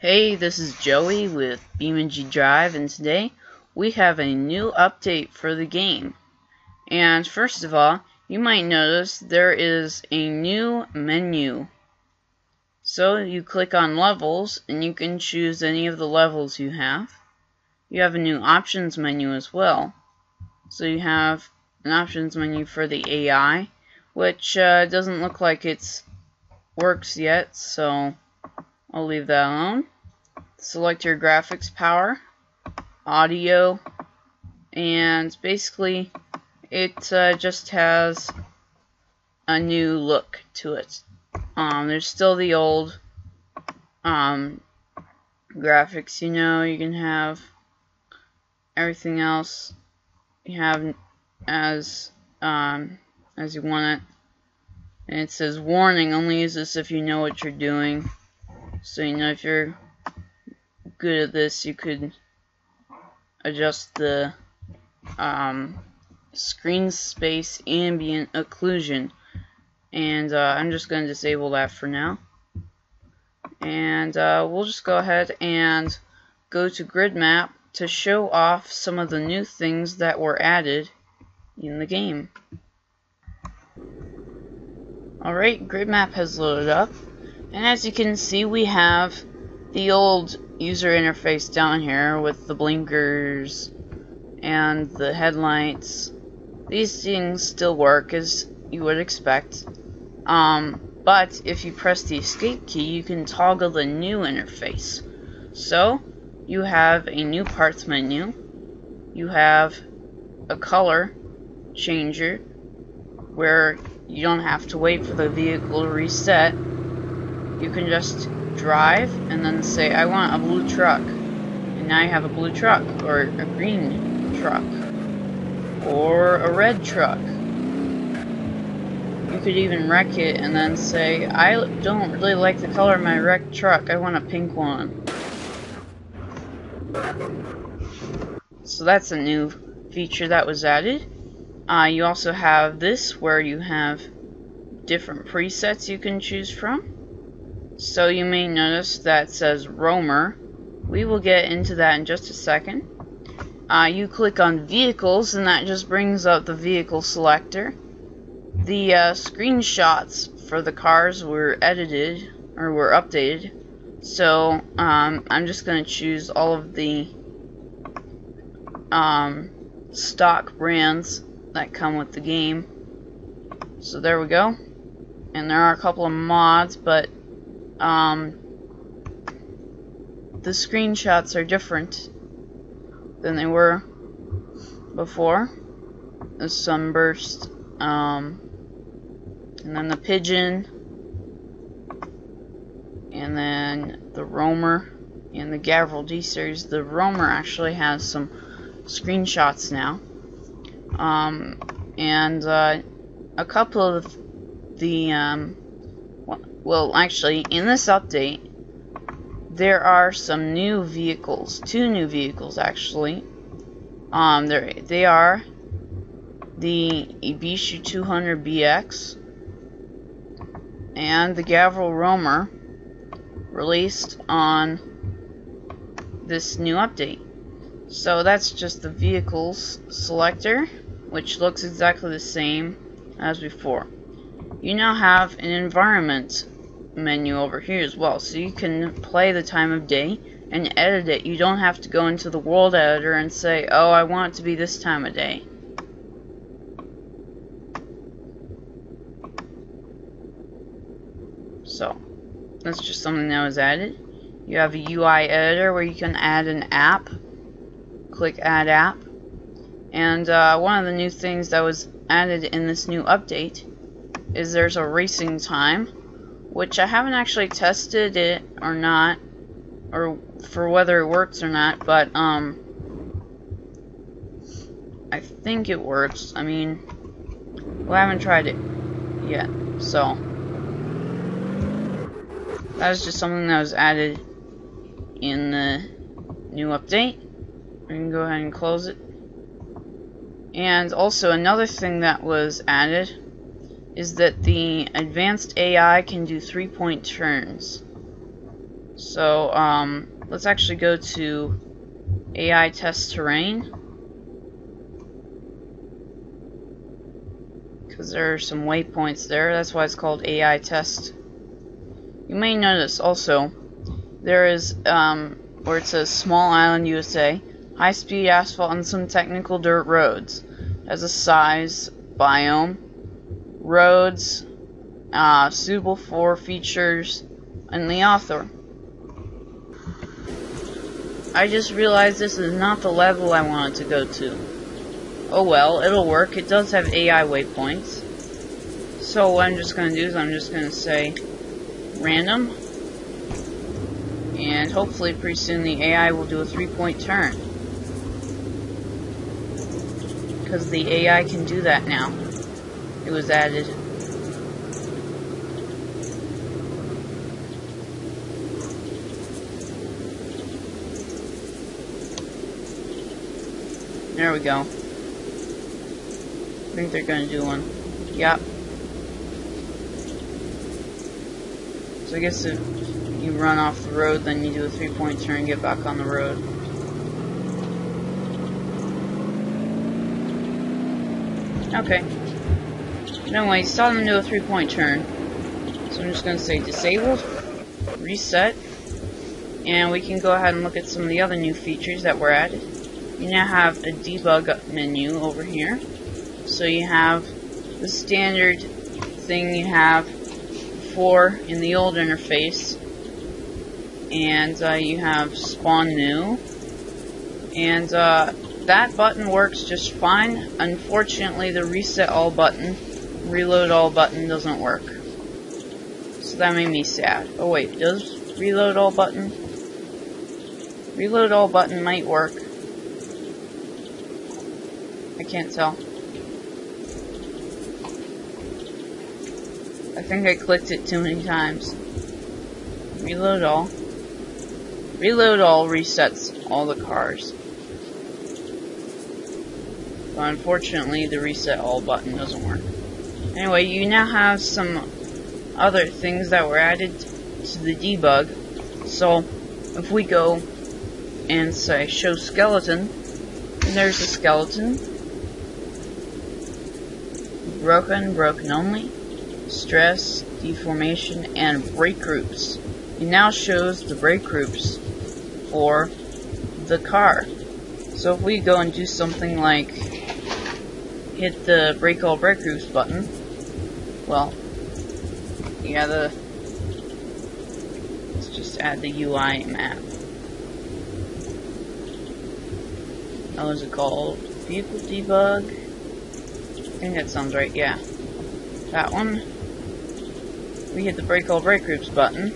Hey, this is Joey with BeamNG.drive, and today we have a new update for the game. And first of all, you might notice there is a new menu. So you click on levels and you can choose any of the levels you have. You have a new options menu as well. So you have an options menu for the AI, which doesn't look like it works yet, so I'll leave that alone. Select your graphics power, audio, and basically it just has a new look to it. There's still the old graphics, you can have everything else you have as you want it. And it says warning, only use this if you know what you're doing. So if you're good at this, you could adjust the screen space ambient occlusion, and I'm just going to disable that for now. And we'll just go ahead and go to grid map to show off some of the new things that were added in the game. Alright, grid map has loaded up, and as you can see, we have the old user interface down here with the blinkers and the headlights. These things still work as you would expect, but if you press the escape key, you can toggle the new interface. So you have a new parts menu, you have a color changer where you don't have to wait for the vehicle to reset. You can just drive and then say, I want a blue truck, and now you have a blue truck, or a green truck, or a red truck. You could even wreck it and then say, I don't really like the color of my wrecked truck, I want a pink one. So that's a new feature that was added. You also have this where you have different presets you can choose from. So you may notice that says roamer. We will get into that in just a second. You click on vehicles and that just brings up the vehicle selector. The screenshots for the cars were edited, or were updated. So I'm just going to choose all of the stock brands that come with the game. So there we go. And there are a couple of mods, but the screenshots are different than they were before. The sunburst, and then the pigeon, and then the roamer, and the Gavril D series. The roamer actually has some screenshots now, and a couple of the well, actually, in this update, there are some new vehicles. Two new vehicles, actually. They are the Ibishu 200BX and the Gavril Roamer, released on this new update. So that's just the vehicles selector, which looks exactly the same as before. You now have an environment menu over here as well, so you can play the time of day and edit it. You don't have to go into the world editor and say, oh, I want it to be this time of day. So that's just something that was added. You have a UI editor where you can add an app. Click add app. And one of the new things that was added in this new update is there's a racing time, which I haven't actually tested it or not, or for whether it works or not, but I think it works. I mean, well, I haven't tried it yet, so that was just something that was added in the new update. We can go ahead and close it. And also another thing that was added is that the advanced AI can do 3-point turns. So, let's actually go to AI test terrain, because there are some waypoints there. That's why it's called AI test. You may notice also there is where it says Small Island USA, high-speed asphalt and some technical dirt roads. As a size, biome, roads, suitable for features, and the author. I just realized this is not the level I wanted to go to. Oh well, it'll work. It does have AI waypoints. So what I'm just going to do is I'm just going to say random, and hopefully pretty soon the AI will do a 3-point turn, because the AI can do that now. It was added. There we go. I think they're going to do one. Yep. So I guess if you run off the road, then you do a 3-point turn and get back on the road. Okay. Anyway, saw them do a 3-point turn. So I'm just going to say disabled, reset, and we can go ahead and look at some of the other new features that were added. You now have a debug menu over here. So you have the standard thing you have before in the old interface, and you have spawn new, and that button works just fine. Unfortunately, the reset all button, reload all button doesn't work. So that made me sad. Oh wait, does reload all button? Reload all button might work. I can't tell. I think I clicked it too many times. Reload all. Reload all resets all the cars. But unfortunately, the reset all button doesn't work. Anyway, you now have some other things that were added to the debug. So, if we go and say show skeleton, and there's a skeleton. Broken, broken only, stress, deformation, and brake groups. It now shows the brake groups for the car. So if we go and do something like hit the break all brake groups button, well, yeah, let's just add the UI map. How is it called? Vehicle debug? I think that sounds right, yeah. That one. We hit the break all brake groups button.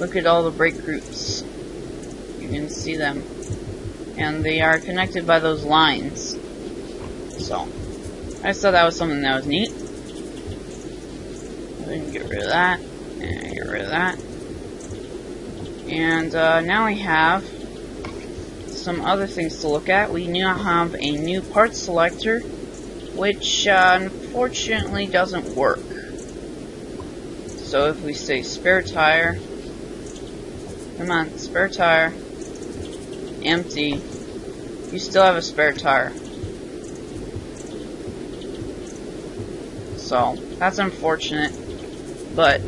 Look at all the brake groups. You can see them. And they are connected by those lines. So, I just thought that was something that was neat. I didn't get rid of that. And get rid of that. And now we have some other things to look at. We now have a new part selector, which unfortunately doesn't work. So if we say spare tire, come on, spare tire, empty, you still have a spare tire. So that's unfortunate, but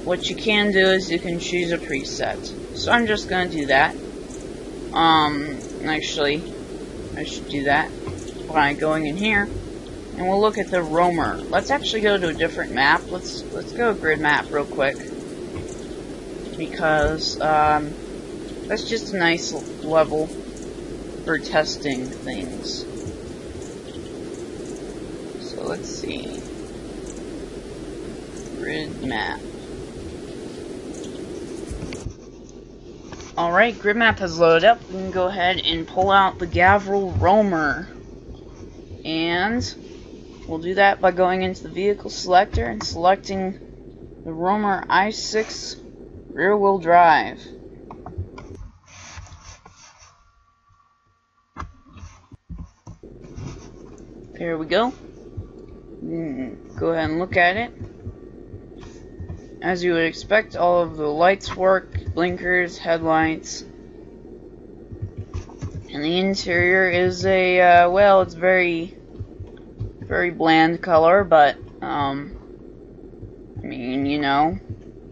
what you can do is you can choose a preset. So I'm just going to do that. Actually, I should do that by going in here, and we'll look at the roamer. Let's actually go to a different map. Let's go grid map real quick, because that's just a nice level for testing things. So let's see, grid map. Alright, grid map has loaded up. We can go ahead and pull out the Gavril roamer. And we'll do that by going into the vehicle selector and selecting the roamer i6 rear wheel drive. Here we go. Go ahead and look at it. As you would expect, all of the lights work, blinkers, headlights. And the interior is a, well, it's very bland color, but, I mean, you know,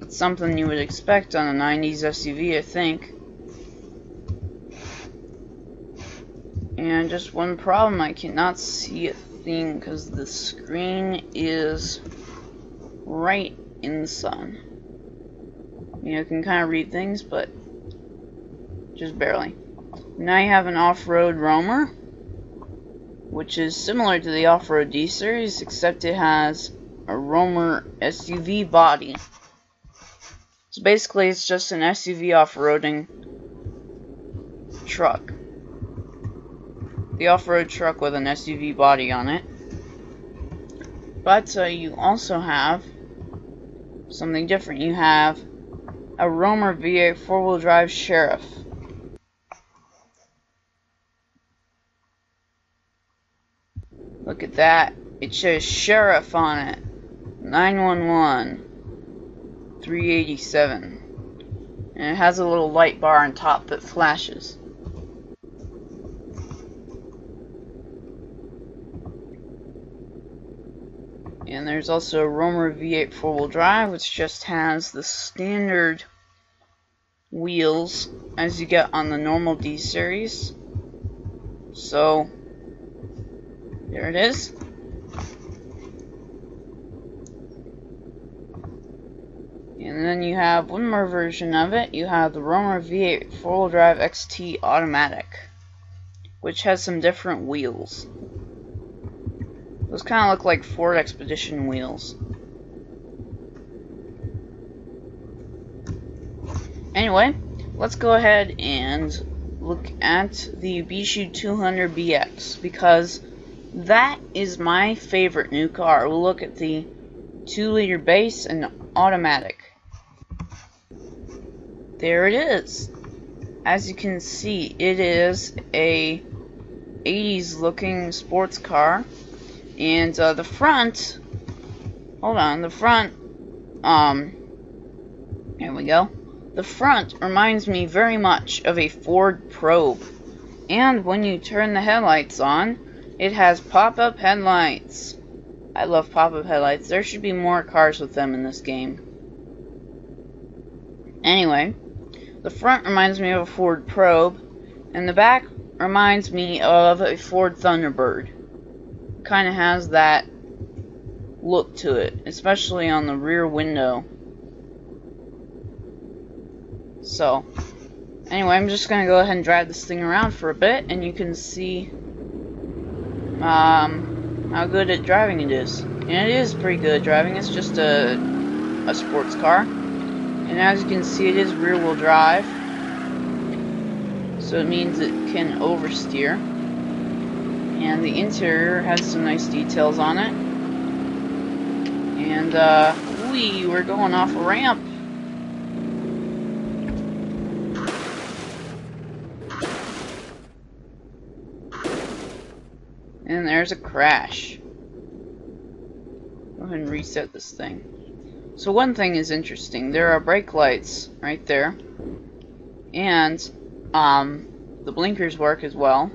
it's something you would expect on a 90s SUV, I think. And just one problem, I cannot see a thing because the screen is right in the sun. You know, you can kind of read things, but just barely. Now you have an off-road roamer, which is similar to the off-road D-Series, except it has a roamer SUV body. So basically it's just an SUV off-roading truck. The off-road truck with an SUV body on it. But you also have something different. You have a roamer V8 4-wheel drive Sheriff. Look at that. It shows Sheriff on it. 911 387. And it has a little light bar on top that flashes. And there's also a roamer V8 4-wheel drive, which just has the standard wheels as you get on the normal D-Series. So there it is. And then you have one more version of it. You have the roamer V8 4-wheel drive XT Automatic, which has some different wheels. Those kind of look like Ford Expedition wheels. Anyway, let's go ahead and look at the Ibishu 200BX, because that is my favorite new car. We'll look at the 2-liter base and automatic. There it is. As you can see, it is a 80s looking sports car. And the front, hold on, the front, here we go. The front reminds me very much of a Ford Probe. And when you turn the headlights on, it has pop-up headlights. I love pop-up headlights. There should be more cars with them in this game. Anyway, the front reminds me of a Ford Probe, and the back reminds me of a Ford Thunderbird. Kind of has that look to it, especially on the rear window. So, anyway, I'm just going to go ahead and drive this thing around for a bit, and you can see how good at driving it is. And it is pretty good at driving. It's just a sports car. And as you can see, it is rear-wheel drive. So it means it can oversteer. And the interior has some nice details on it. And, we're going off a ramp. And there's a crash. Go ahead and reset this thing. So one thing is interesting. There are brake lights right there. And, the blinkers work as well.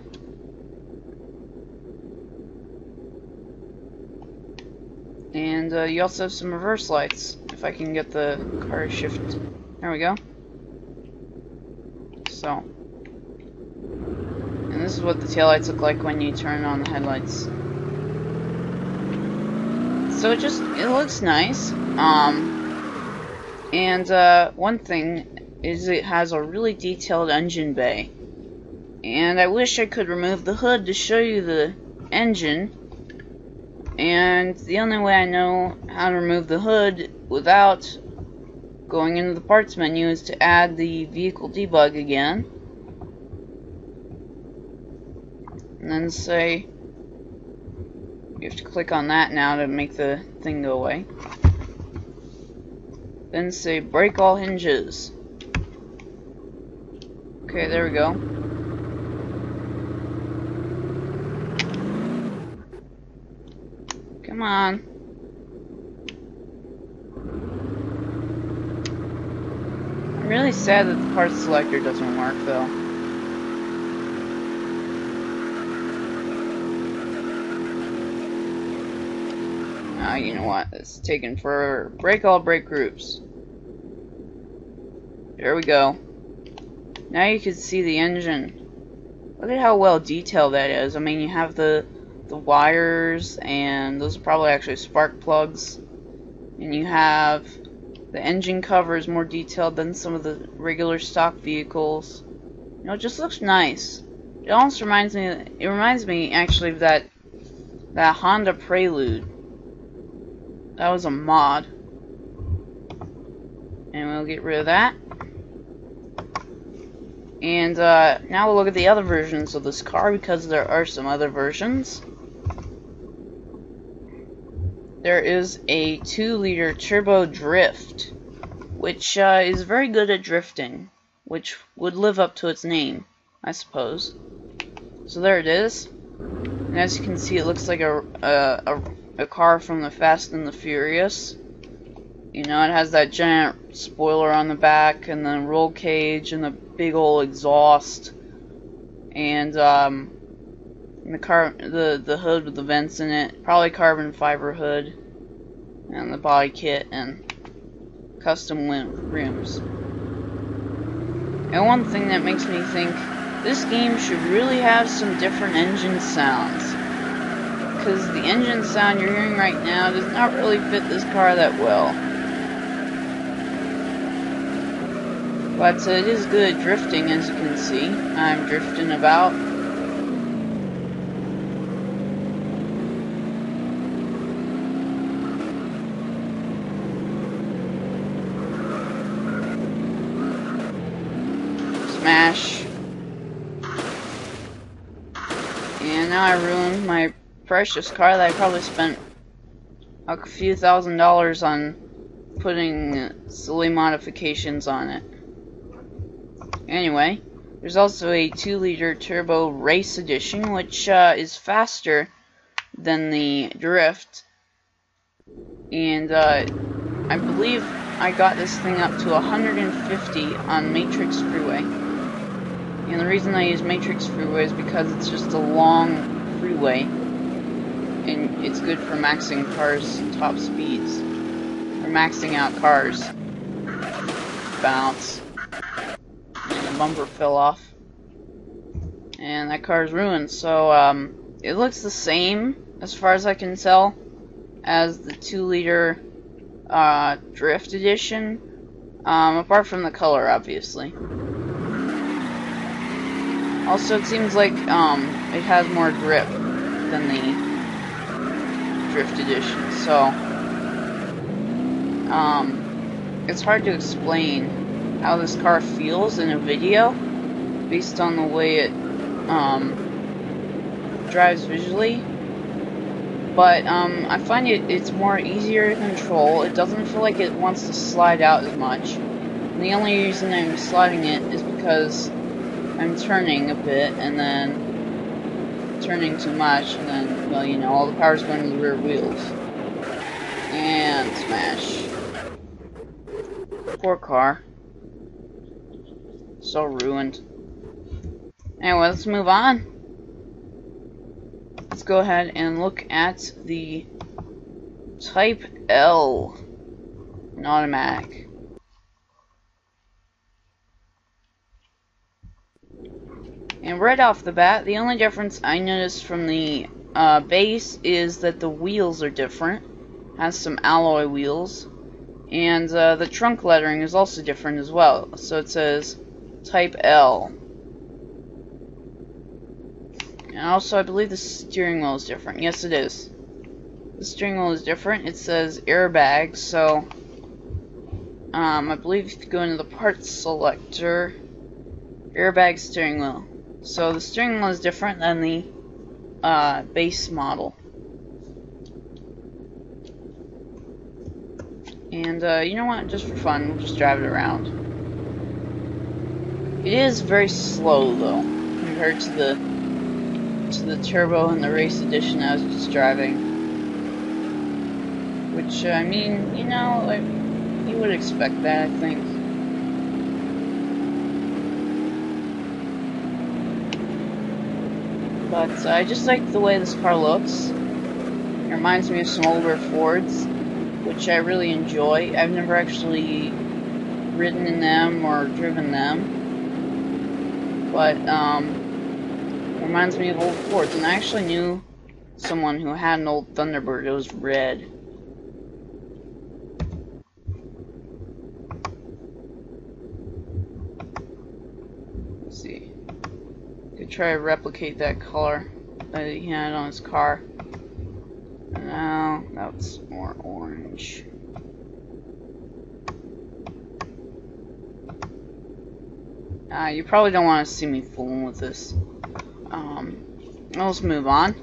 And you also have some reverse lights, if I can get the car shift. There we go. So, and this is what the taillights look like when you turn on the headlights. So it looks nice. And one thing is it has a really detailed engine bay. And I wish I could remove the hood to show you the engine. And the only way I know how to remove the hood without going into the parts menu is to add the vehicle debug again. And then say, you have to click on that now to make the thing go away. Then say break all hinges. Okay, there we go. Come on. I'm really sad that the parts selector doesn't work, though. You know what? It's taking forever. Break all brake groups. There we go. Now you can see the engine. Look at how well detailed that is. I mean, you have the wires, and those are probably actually spark plugs. And you have the engine cover is more detailed than some of the regular stock vehicles. You know, it just looks nice. It almost reminds me. It reminds me actually of that Honda Prelude. That was a mod. And we'll get rid of that. And now we'll look at the other versions of this car, because there are some other versions. There is a 2-liter turbo drift, which is very good at drifting, which would live up to its name, I suppose. So there it is. And as you can see, it looks like a car from the Fast and the Furious. You know, it has that giant spoiler on the back, and the roll cage, and the big old exhaust, and the hood with the vents in it, probably carbon fiber hood, and the body kit, and custom rims. And one thing that makes me think this game should really have some different engine sounds, because the engine sound you're hearing right now does not really fit this car that well. But it is good at drifting, as you can see. I'm drifting about. Smash. And now I ruined my precious car that I probably spent a few $1,000s on putting silly modifications on it. Anyway, there's also a 2-liter turbo race edition, which is faster than the drift. And I believe I got this thing up to 150 on Matrix Freeway. And the reason I use Matrix Freeway is because it's just a long freeway, and it's good for maxing cars' top speeds, or maxing out cars. Bounce. And the bumper fell off, and that car is ruined. So it looks the same as far as I can tell as the 2-liter drift edition, apart from the color, obviously. Also, it seems like it has more grip than the drift edition, so it's hard to explain how this car feels in a video based on the way it drives visually. But I find it's more easier to control. It doesn't feel like it wants to slide out as much. And the only reason I'm sliding it is because I'm turning a bit, and then turning too much, and then, well, you know, all the power's going to the rear wheels. And smash. Poor car. So ruined. Anyway, let's move on. Let's go ahead and look at the Type L, an automatic. And right off the bat, the only difference I noticed from the base is that the wheels are different. Has some alloy wheels. And the trunk lettering is also different as well. So it says Type L. And also, I believe the steering wheel is different. Yes, it is. The steering wheel is different. It says airbag, so I believe if you go into the parts selector, airbag steering wheel. So the steering wheel is different than the base model. And you know what? Just for fun, we'll just drive it around. It is very slow though, compared to the turbo and the race edition I was just driving. Which, I mean, you know, like, you would expect that, I think. But I just like the way this car looks. It reminds me of some older Fords, which I really enjoy. I've never actually ridden in them or driven them, but it reminds me of old Fords. And I actually knew someone who had an old Thunderbird. It was red. Let's see. Could try to replicate that color that he had on his car. No, that's more orange. You probably don't want to see me fooling with this. Let's move on.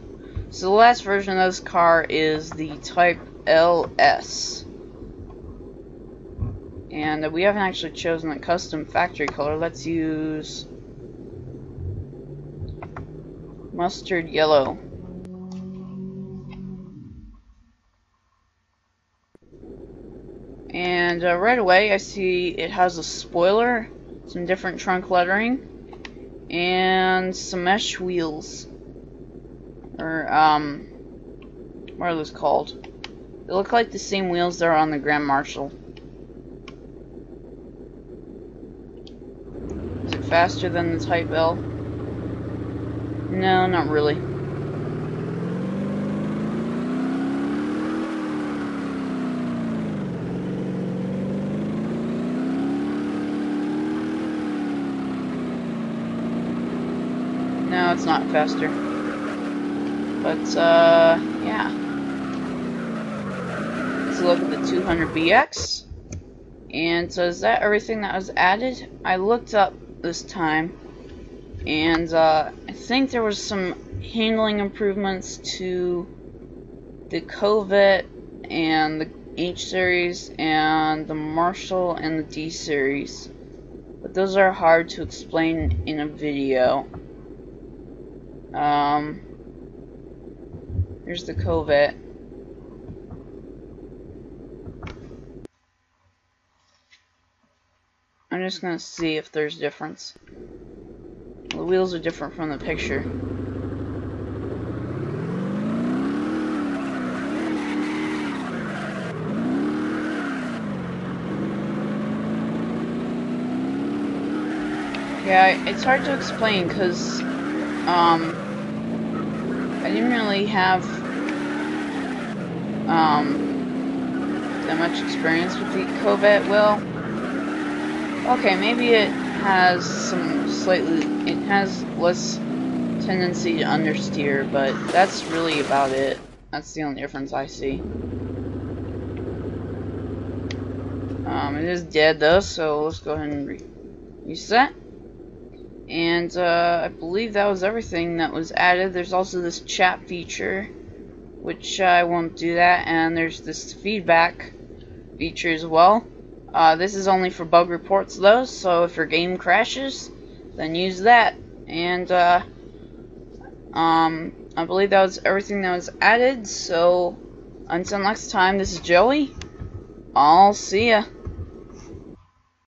So the last version of this car is the Type LS. And we haven't actually chosen a custom factory color. Let's use mustard yellow. And right away I see it has a spoiler, some different trunk lettering, and some mesh wheels. Or, what are those called? They look like the same wheels that are on the Grand Marshal. Is it faster than the Type L? No, not really. No, it's not faster. But, yeah. Let's look at the 200BX. And so is that everything that was added? I looked up this time, and I think there was some handling improvements to the Corvette and the H series and the Marshall and the D series. But those are hard to explain in a video. Here's the Corvette. I'm just gonna see if there's difference. The wheels are different from the picture. Yeah, it's hard to explain because I didn't really have that much experience with the Corvette. Well, okay, maybe it has some it has less tendency to understeer, but that's really about it. That's the only difference I see. It is dead though, so let's go ahead and reset. And I believe that was everything that was added. There's also this chat feature, which I won't do that, and there's this feedback feature as well. This is only for bug reports though, so if your game crashes, then use that. And I believe that was everything that was added, so until next time, this is Joey. I'll see ya.